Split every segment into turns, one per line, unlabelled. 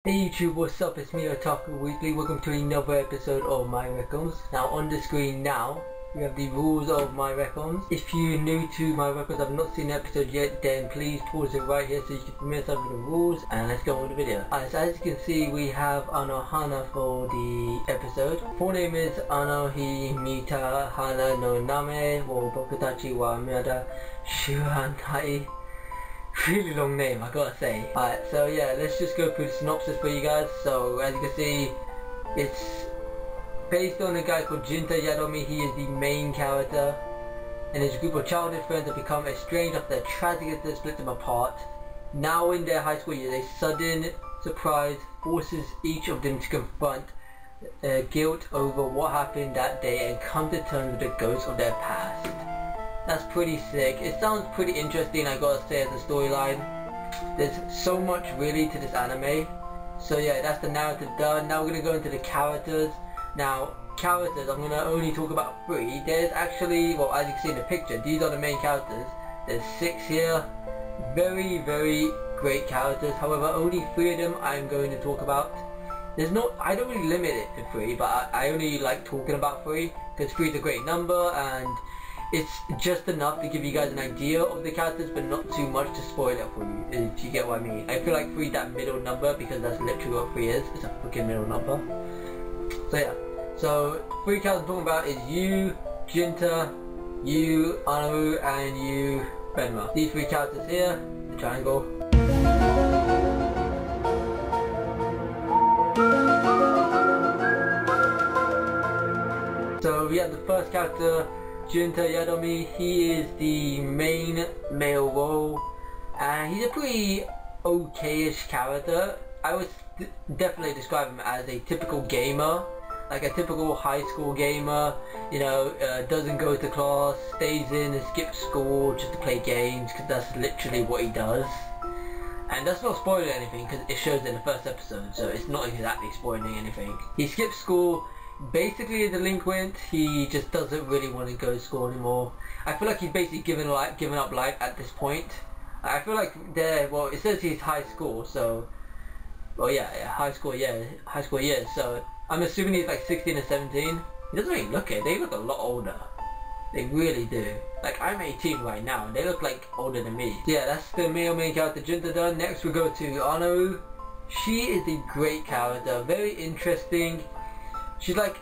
Hey YouTube, what's up? It's me, Otaku Weekly. Welcome to another episode of my Recoms. Now on the screen now, we have the rules of my Recoms. If you're new to my Recoms, I've not seen the episode yet, then please pause it right here so you can familiar yourself with the rules, and let's go on with the video. So as you can see, we have Anohana for the episode. Full name is Anohi Mita Hana no Name wo Bokutachi wa Miyada Shuhantai. Really long name, I gotta say. Alright, so yeah, let's just go through the synopsis for you guys. So as you can see, it's based on a guy called Jinta Yadomi. He is the main character, and his group of childhood friends have become estranged after a tragic incident split them apart. Now in their high school years, a sudden surprise forces each of them to confront guilt over what happened that day and come to terms with the ghosts of their past. That's pretty sick. It sounds pretty interesting, I gotta say, as a storyline. There's so much really to this anime. So yeah, that's the narrative done. Now we're gonna go into the characters. Now, characters, I'm gonna only talk about 3. There's actually, well, as you can see in the picture, these are the main characters. There's 6 here. Very, very great characters. However, only 3 of them I'm going to talk about. I don't really limit it to 3, but I only like talking about 3, because 3 is a great number, and it's just enough to give you guys an idea of the characters, but not too much to spoil it for you, if you get what I mean. I feel like 3 is that middle number, because that's literally what 3 is. It's a freaking middle number. So yeah. So 3 characters I'm talking about is Yu, Jinta, Yu, Anu, and Yu, Benma. These 3 characters here, the triangle. So we have the first character, Jinta Yadomi. He is the main male role, and he's a pretty okay-ish character. I would definitely describe him as a typical gamer, like a typical high school gamer, you know, doesn't go to class, stays in and skips school just to play games, because that's literally what he does. And that's not spoiling anything, because it shows in the first episode, so it's not exactly spoiling anything. He skips school. Basically a delinquent. He just doesn't really want to go to school anymore. I feel like he's basically given up life at this point. I feel like well, it says he's high school, so, well yeah, high school years, so I'm assuming he's like 16 or 17. He doesn't really look it. They look a lot older. They really do. Like, I'm 18 right now, and they look like older than me. So yeah, that's the main character Jinta done. Next we go to Anu. She is a great character, very interesting. She's like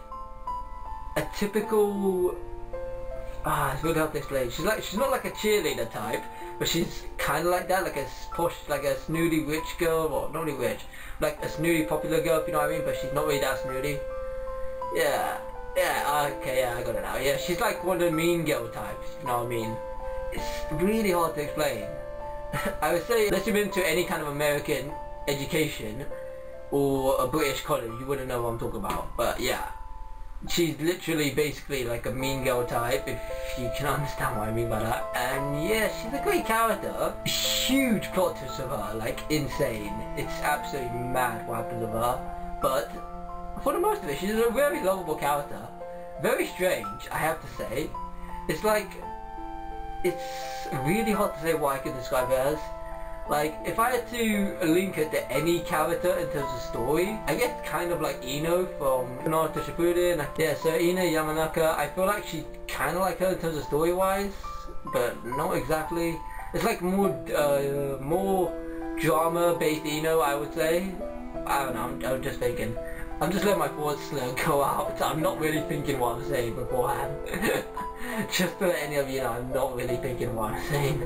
a typical, it's really hard to explain. She's not like a cheerleader type, but she's kind of like that, like a posh, like a snooty rich girl, or not really rich, like a snooty popular girl, if you know what I mean, but she's not really that snooty. Yeah, okay, yeah, I got it now. Yeah, she's like one of the mean girl types, you know what I mean. It's really hard to explain. I would say, unless you've been to any kind of American education, or a British college, you wouldn't know what I'm talking about. But yeah, she's literally basically like a mean girl type, if you can understand what I mean by that. And yeah, she's a great character. Huge plot twist of her, like insane. It's absolutely mad what happens with her. But for the most of it, she's a very lovable character. Very strange, I have to say. It's like, it's really hard to say what I can describe her as. Like, if I had to link it to any character in terms of story, I guess kind of like Ino from Naruto Shippuden. Yeah, so Ino Yamanaka, I feel like she's kind of like her in terms of story-wise, but not exactly. It's like more drama-based Ino, I would say. I don't know, I'm just thinking. I'm just letting my thoughts go out. I'm not really thinking what I'm saying beforehand. Just to let any of you know, I'm not really thinking what I'm saying.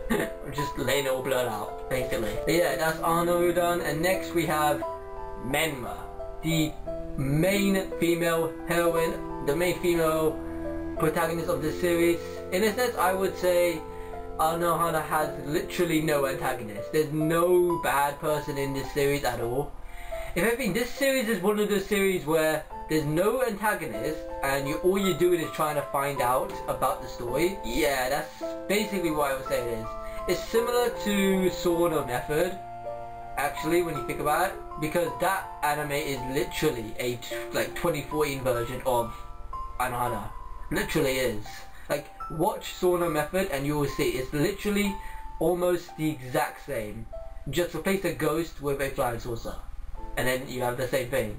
I'm just laying it all blurred out, basically. But yeah, that's Anu done, and next we have Menma, the main female heroine, the main female protagonist of this series. In a sense, I would say Anohana has literally no antagonist. There's no bad person in this series at all. If anything, this series is one of those series where there's no antagonist, and all you're doing is trying to find out about the story. Yeah, that's basically what I would say it is. It's similar to Sword of Method, actually, when you think about it, because that anime is literally a 2014 version of Anohana. Literally is. Like, watch Sword of Method and you will see it's literally almost the exact same. Just replace a ghost with a flying saucer. and then you have the same thing.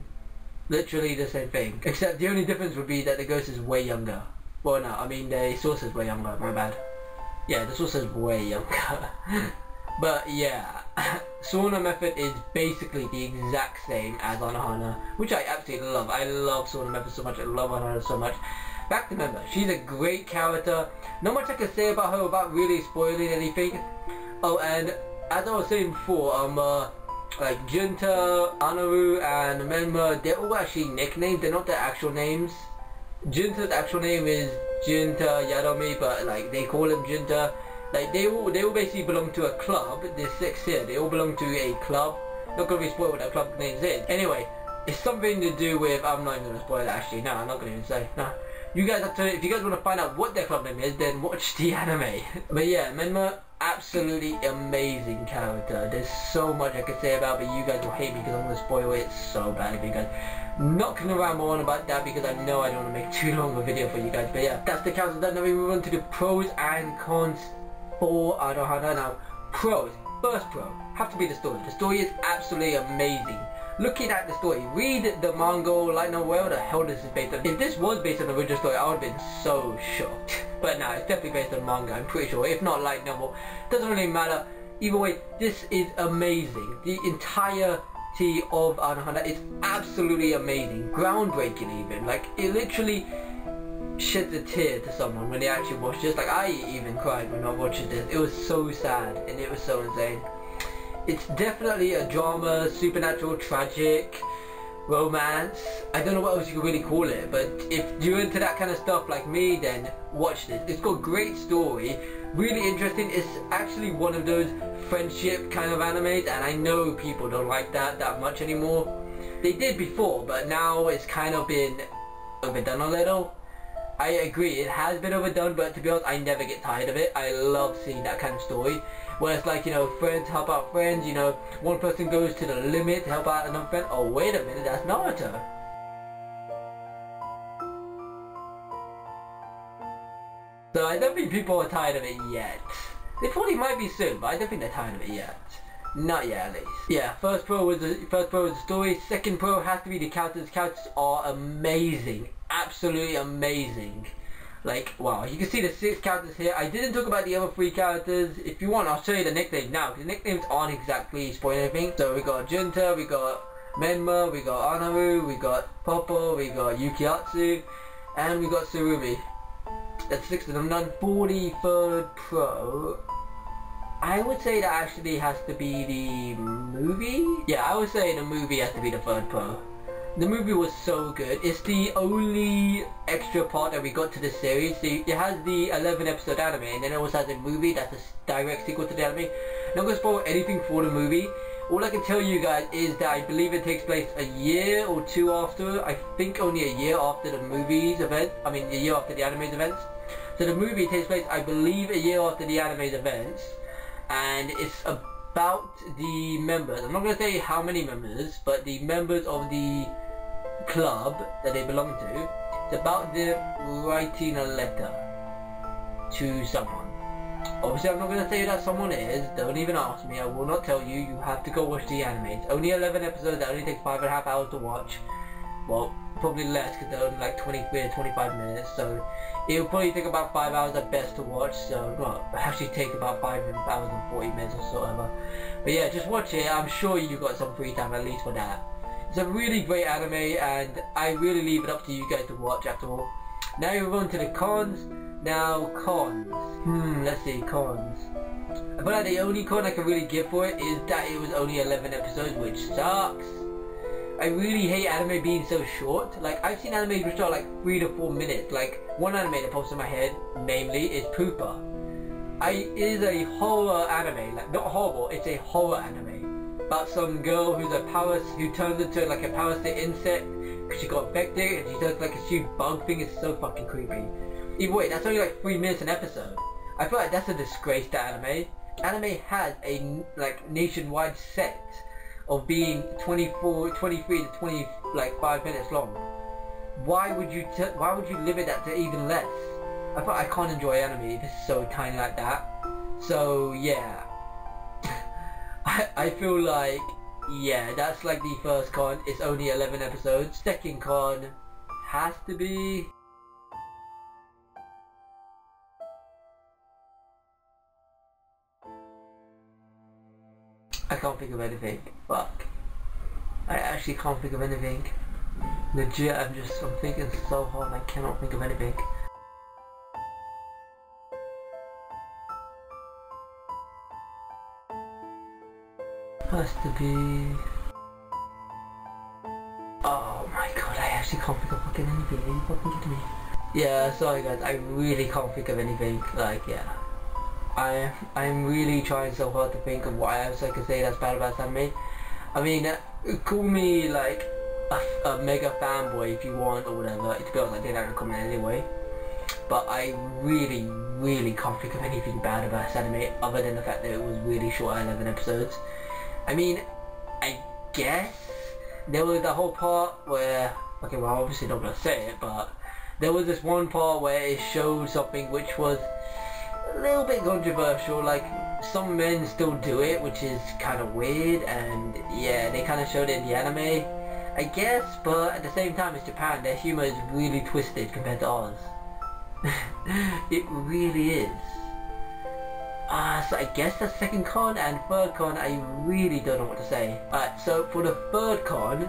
Literally the same thing. Except the only difference would be that the ghost is way younger. Well, no, I mean the source is way younger, my bad. Yeah, the source is way younger. But yeah, sauna method is basically the exact same as Anohana, which I absolutely love. I love sauna method so much, I love Anohana so much. Back to Member, she's a great character. Not much I can say about her without really spoiling anything. Oh, and as I was saying before, like Junta, Anaru, and Menma, they're all actually nicknames, they're not their actual names. Junta's actual name is Junta Yadomi, but like they call him Junta. Like they all basically belong to a club. There's 6 here, they all belong to a club. Not gonna be spoiled what that club name is. Anyway, it's something to do with, I'm not even gonna spoil it actually, no, I'm not gonna even say, no. You guys have to, if you guys want to find out what their club name is, then watch the anime. But yeah, Menma, absolutely amazing character. There's so much I could say about, but you guys will hate me because I'm going to spoil it so bad for you guys. Not going to ramble on about that because I know I don't want to make too long of a video for you guys. But yeah, that's the character done. Now we move on to the pros and cons for Anohana. Now, pros. First pro, have to be the story. The story is absolutely amazing. Looking at the story, read the manga, like, no, where the hell this is based on. If this was based on the original story, I would have been so shocked. But no, it's definitely based on manga, I'm pretty sure. If not light novel, doesn't really matter. Either way, this is amazing. The entirety of Anohana is absolutely amazing. Groundbreaking even. Like, it literally sheds a tear to someone when they actually watch this. Like, I even cried when I watched this. It was so sad, and it was so insane. It's definitely a drama, supernatural, tragic, romance. I don't know what else you could really call it, but if you're into that kind of stuff like me, then watch this. It's got great story, really interesting. It's actually one of those friendship kind of animes, and I know people don't like that much anymore. They did before, but now it's kind of been overdone a little. I agree, it has been overdone, but to be honest, I never get tired of it. I love seeing that kind of story, where it's like, you know, friends help out friends, you know, one person goes to the limit to help out another friend. Oh, wait a minute, that's Naruto. So I don't think people are tired of it yet. They probably might be soon, but I don't think they're tired of it yet. Not yet, at least. Yeah, first pro was the story. Second pro has to be the characters. Characters are amazing. Absolutely amazing. Like, wow, you can see the 6 characters here. I didn't talk about the other 3 characters. If you want, I'll show you the nicknames now, because the nicknames aren't exactly spoiling anything. So we got Junta, we got Menma, we got Anaru, we got Popo, we got Yukiatsu, and we got Surumi. That's 6 of them done. 43rd pro, I would say that actually has to be the movie. Yeah, I would say the movie has to be the 3rd pro. The movie was so good. It's the only extra part that we got to the series. See, it has the 11 episode anime, and then it also has a movie that's a direct sequel to the anime. Not gonna spoil anything for the movie. All I can tell you guys is that I believe it takes place a year or 2 after. I think only a year after the movie's event. I mean, a year after the anime's events. So the movie takes place, I believe, a year after the anime's events, and it's about the members. I'm not gonna say how many members, but the members of the club that they belong to. It's about them writing a letter to someone. Obviously, I'm not going to say who that someone is. Don't even ask me. I will not tell you. You have to go watch the anime. It's only 11 episodes. That only takes 5.5 hours to watch. Well, probably less because they're only like 23 or 25 minutes. So it will probably take about 5 hours at best to watch. So, well, actually take about 5 hours and 40 minutes or so ever. But yeah, just watch it. I'm sure you got some free time at least for that. It's a really great anime, and I really leave it up to you guys to watch after all. Now we move on to the cons. Now, cons. Let's see, cons. I feel like the only con I can really give for it is that it was only 11 episodes, which sucks. I really hate anime being so short. Like, I've seen anime which are like 3 to 4 minutes. Like, one anime that pops in my head, mainly, is Pupa. It is a horror anime. Like, not horrible, it's a horror anime. About some girl who turns into like a parasite insect because she got infected, and she does like a huge bug thing. It's so fucking creepy. Either way, that's only like 3 minutes an episode. I feel like that's a disgrace to anime. Anime has a like nationwide set of being 23 to 25 minutes long. Why would you limit that to even less? I feel like I can't enjoy anime if it's so tiny like that. So yeah. I feel like yeah, that's like the first con. It's only 11 episodes. Second con has to be... I can't think of anything. Fuck. I actually can't think of anything. Legit, I'm thinking so hard, I cannot think of anything. Has to be... Oh my god, I actually can't think of fucking anything. Are you fucking kidding me? Yeah, sorry guys, I really can't think of anything. Like, yeah. I'm really trying so hard to think of what else I could say that's bad about anime. I mean, call me like a mega fanboy if you want or whatever. To be honest, I did have a comment anyway. But I really can't think of anything bad about this anime other than the fact that it was really short, 11 episodes. I mean, I guess there was the whole part where, okay, well, I'm obviously not gonna say it, but there was this one part where it showed something which was a little bit controversial. Like, some men still do it, which is kind of weird, and yeah, they kind of showed it in the anime, I guess, but at the same time, it's Japan. Their humor is really twisted compared to ours. It really is. So I guess the second con, and third con, I really don't know what to say. Alright, so for the third con,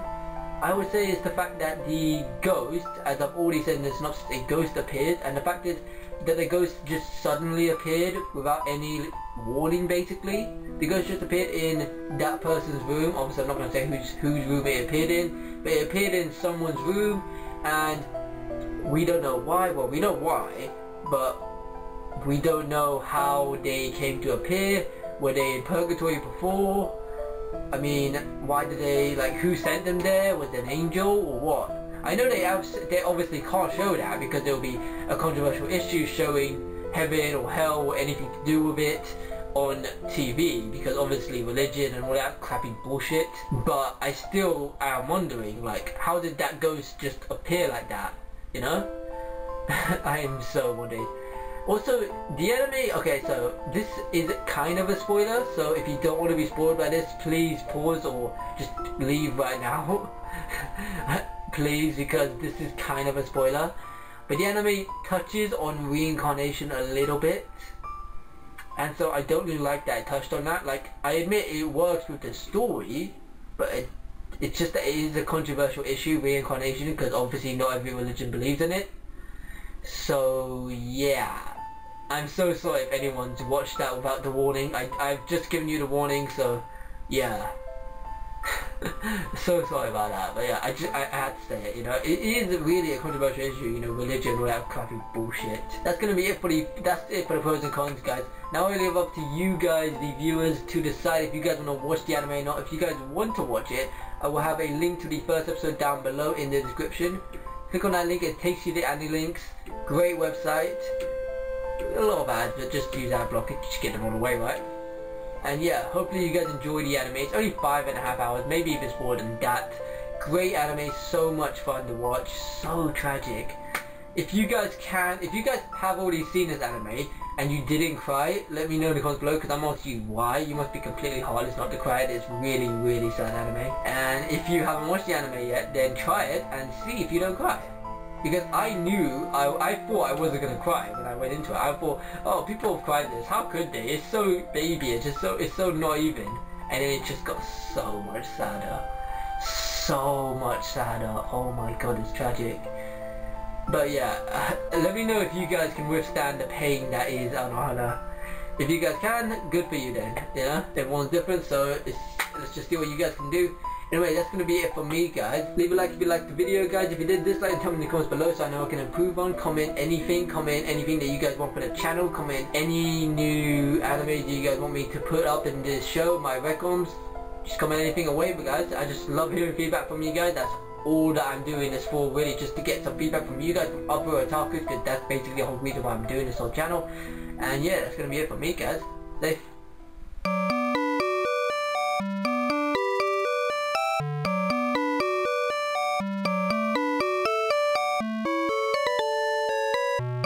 I would say it's the fact that the ghost, as I've already said in the synopsis, a ghost appeared, and the fact is that the ghost just suddenly appeared without any warning, basically. The ghost just appeared in that person's room. Obviously I'm not going to say whose room it appeared in, but it appeared in someone's room, and we don't know why. Well, we know why, but we don't know how they came to appear. Were they in purgatory before? I mean, why did they, like, who sent them there? Was it an angel or what? I know they obviously can't show that because there will be a controversial issue showing heaven or hell or anything to do with it on TV, because obviously religion and all that crappy bullshit. But I still am wondering, like, how did that ghost just appear like that, you know? I am so wondering. Also, the anime, okay, so this is kind of a spoiler, so if you don't want to be spoiled by this, please pause or just leave right now. Please, because this is kind of a spoiler. But the anime touches on reincarnation a little bit, and so I don't really like that it touched on that. Like, I admit it works with the story, but it's just that it is a controversial issue, reincarnation, because obviously not every religion believes in it. So yeah, I'm so sorry if anyone's watched that without the warning. I've just given you the warning, so yeah. So sorry about that, but yeah, I had to say it, you know. It is really a controversial issue, you know, religion, all that crappy bullshit. That's gonna be it for the pros and cons, guys. Now I leave up to you guys, the viewers, to decide if you guys want to watch the anime or not. If you guys want to watch it, I will have a link to the first episode down below in the description. Click on that link, it takes you to any links. Great website. A lot of ads, but just use ad block, just get them all the way, right? And yeah, hopefully you guys enjoy the anime. It's only 5.5 hours, maybe even more than that. Great anime, so much fun to watch, so tragic. If you guys have already seen this anime and you didn't cry, let me know in the comments below, because I'm asking you why. You must be completely heartless not to cry. It's really sad anime. And if you haven't watched the anime yet, then try it and see if you don't cry. Because I knew, I thought I wasn't going to cry when I went into it. I thought, oh, people have cried this, how could they? It's so baby, it's so not even. And then it just got so much sadder. So much sadder. Oh my god, it's tragic. But yeah, let me know if you guys can withstand the pain that is Anohana. If you guys can, good for you then. Yeah, everyone's different, so let's just see what you guys can do. Anyway, that's going to be it for me, guys. Leave a like if you liked the video, guys. If you did, dislike, tell me in the comments below so I know I can improve on. Comment anything that you guys want for the channel. Comment any new anime you guys want me to put up in this show, my Recoms. Just comment anything away, but guys, I just love hearing feedback from you guys. That's all that I'm doing this for, really, just to get some feedback from you guys, from other otakus, because that's basically the whole reason why I'm doing this whole channel. And yeah, that's going to be it for me, guys. Safe.